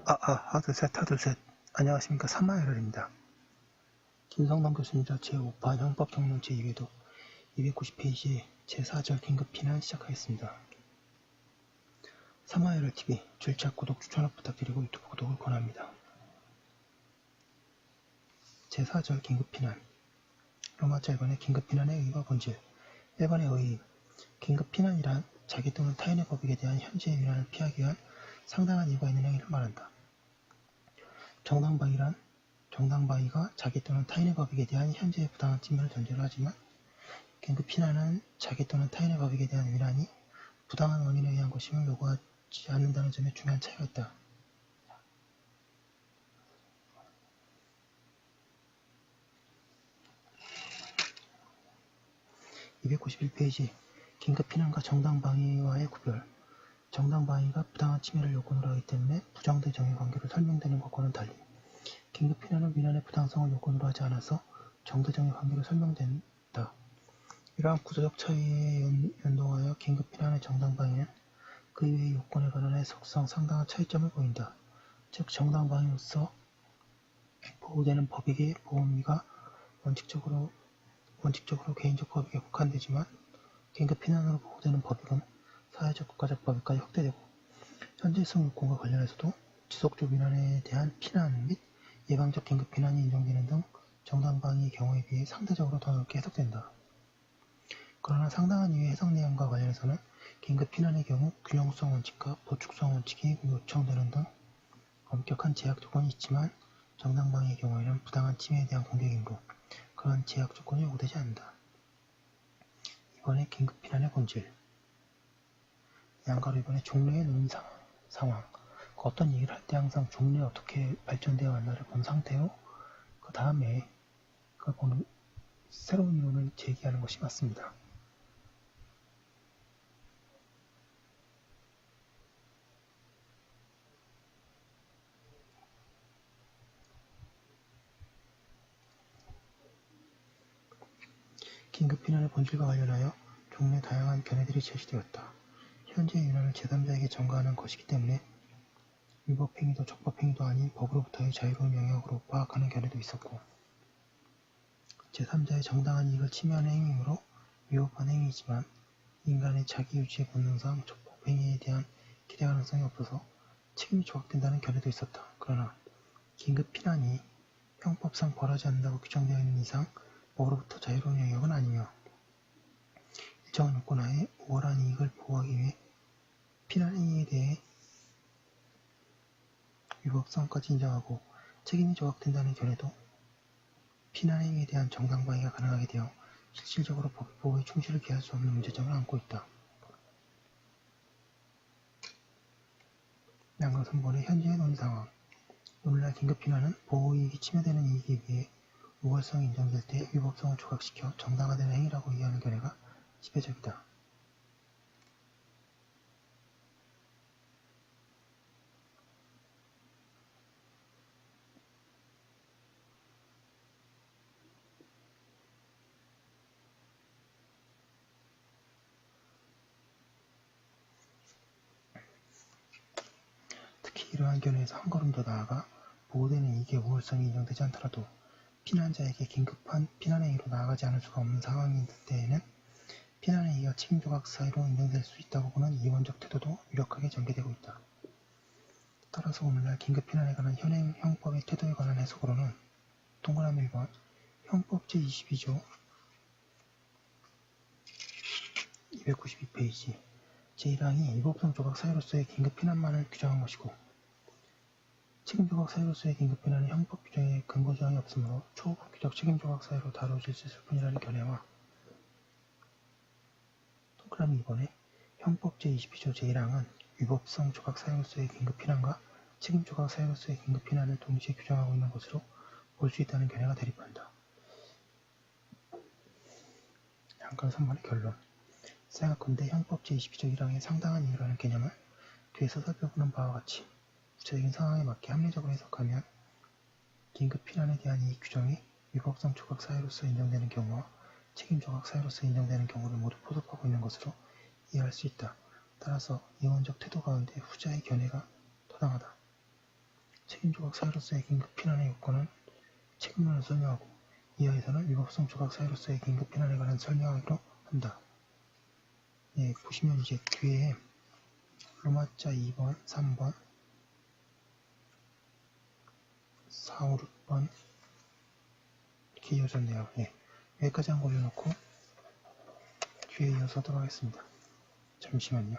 하드셋. 안녕하십니까. 사마열혈입니다. 김성동 교수님자 제5파 형법정론 제2회도 290페이지의 제4절 긴급피난 시작하겠습니다. 사마열혈TV 줄착 구독 추천을 부탁드리고 유튜브 구독을 권합니다. 제4절 긴급피난 로마자 1번의 긴급피난의 의의와 본질 1번의 의의 긴급피난이란 자기 또는 타인의 법익에 대한 현재의 위난을 피하기 위한 상당한 이유가 있는 행위를 말한다. 정당방위가 자기 또는 타인의 법익에 대한 현재의 부당한 측면을 전제로 하지만 긴급피난은 자기 또는 타인의 법익에 대한 위난이 부당한 원인에 의한 것임을 요구하지 않는다는 점에 중요한 차이가 있다. (291페이지) 긴급피난과 정당방위와의 구별 정당방위가 부당한 침해를 요건으로 하기 때문에 부정대 정의관계로 설명되는 것과는 달리 긴급피난은 위난의 부당성을 요건으로 하지 않아서 정대정의 관계로 설명된다. 이러한 구조적 차이에 연동하여 긴급피난의 정당방위는 그 이외의 요건에 관한 해석상 상당한 차이점을 보인다. 즉 정당방위로서 보호되는 법익의 보호의미가 원칙적으로 개인적 법익에 국한되지만 긴급피난으로 보호되는 법익은 사회적 국가적 법익까지 확대되고 현재성 요건과 관련해서도 지속적 위난에 대한 피난 및 예방적 긴급피난이 인정되는 등 정당방위의 경우에 비해 상대적으로 더 넓게 해석된다. 그러나 상당한 이유의 해석 내용과 관련해서는 긴급피난의 경우 균형성 원칙과 보충성 원칙이 요청되는 등 엄격한 제약 조건이 있지만 정당방위의 경우에는 부당한 침해에 대한 공격이므로 그런 제약 조건이 요구되지 않는다. 이번에 긴급피난의 본질 양가로 이번에 종래의 논의 상황 어떤 얘기를 할 때 항상 종래 어떻게 발전되어 왔나를 본 상태로 그 다음에 그걸 보는 새로운 이론을 제기하는 것이 맞습니다. 긴급피난의 본질과 관련하여 종래 다양한 견해들이 제시되었다. 현재의 위난을 제3자에게 전가하는 것이기 때문에 위법행위도 적법행위도 아닌 법으로부터의 자유로운 영역으로 파악하는 견해도 있었고 제3자의 정당한 이익을 침해하는 행위이므로 위법한 행위이지만 인간의 자기유지의 본능상 적법행위에 대한 기대 가능성이 없어서 책임이 조각된다는 견해도 있었다. 그러나 긴급피난이 형법상 벌하지 않는다고 규정되어 있는 이상 법으로부터 자유로운 영역은 아니며 일정한 요건하에 우월한 이익을 보호하기 위해 피난행위에 대해 위법성까지 인정하고 책임이 조각된다는 견해도 피난행위에 대한 정당방위가 가능하게 되어 실질적으로 법보호의 충실을 기할 수 없는 문제점을 안고 있다. 양가 3번의 현재의 논의상황 오늘날 긴급피난은 보호이익이 침해되는 이익에 비해 우월성이 인정될 때 위법성을 조각시켜 정당화되는 행위라고 이해하는 견해가 지배적이다. 특히 이러한 견해에서 한 걸음 더 나아가 보호되는 이익의 우월성이 인정되지 않더라도 피난자에게 긴급한 피난행위로 나아가지 않을 수가 없는 상황인 때에는 피난행위가 책임조각 사유로 인정될 수 있다고 보는 이원적 태도도 유력하게 전개되고 있다. 따라서 오늘날 긴급피난에 관한 현행 형법의 태도에 관한 해석으로는 동그라미 1번 형법 제22조 292페이지 제1항이 위법성 조각 사유로서의 긴급피난만을 규정한 것이고 책임조각 사유로서의 긴급피난은 형법 규정에 근거조항이 없으므로 초법규적 책임조각 사유로 다뤄질 수 있을 뿐이라는 견해와 동그라미 2번에 형법 제22조 제1항은 위법성 조각 사유로서의 긴급피난과 책임조각 사유로서의 긴급피난을 동시에 규정하고 있는 것으로 볼 수 있다는 견해가 대립한다. 양가 3번의 결론 생각컨대 형법 제22조 1항의 상당한 이유라는 개념을 뒤에서 살펴보는 바와 같이 구체적인 상황에 맞게 합리적으로 해석하면 긴급피난에 대한 이 규정이 위법성 조각 사유로서 인정되는 경우와 책임 조각 사유로서 인정되는 경우를 모두 포섭하고 있는 것으로 이해할 수 있다. 따라서 이원적 태도 가운데 후자의 견해가 타당하다. 책임 조각 사유로서의 긴급 피난의 요건은 책임론을 설명하고 이하에서는 위법성 조각 사유로서의 긴급 피난에 관한 설명하기로 한다. 예, 보시면 이제 뒤에 로마자 2번, 3번, 4, 5, 6번 이렇게 이어졌네요. 예, 여기까지 한 거 올려놓고 뒤에 이어서 하도록 하겠습니다. 잠시만요.